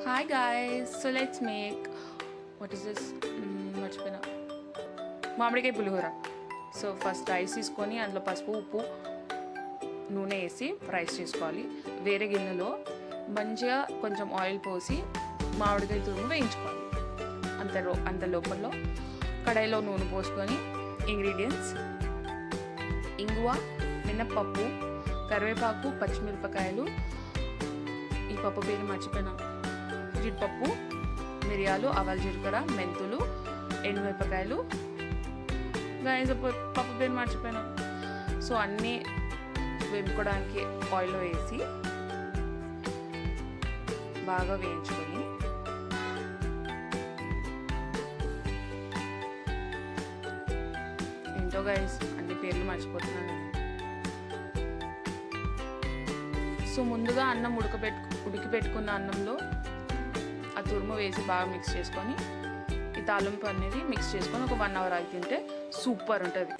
Hi guys, so let's make what is this? మర్చిపోయినా మామిడికాయ పులిహోర. So first rice తీసుకొని అందులో పసుపు ఉప్పు నూనె వేసి రైస్ చేసుకోవాలి. వేరే గిన్నెలో మంచిగా కొంచెం ఆయిల్ పోసి మామిడికాయ తురుము వేయించుకోవాలి. అంత లోపల కడాయిలో నూనె పోసుకొని ఇంగ్రీడియంట్స్ ఇంగువ, మినప్పప్పు, కరివేపాకు, పచ్చిమిరపకాయలు, ఈ పప్పు పేరు మర్చిపోయినా, జీడిపప్పు, మిరియాలు, ఆవాలు, జీలకర్ర, మెంతులు, ఎండుమిరపకాయలు, పప్పు పేరు మర్చిపోయినా. సో అన్నీ వేపుకోవడానికి ఆయిల్లో వేసి బాగా వేయించుకొని ఏంటో గైస్ అన్ని పేర్లు మర్చిపోతున్నాను. సో ముందుగా అన్నం ఉడికి పెట్టుకున్న అన్నంలో ఆ తురుము వేసి బాగా మిక్స్ చేసుకొని ఈ తాలింపు అనేది మిక్స్ చేసుకొని ఒక 1 hour ఆగి తింటే సూపర్ ఉంటుంది.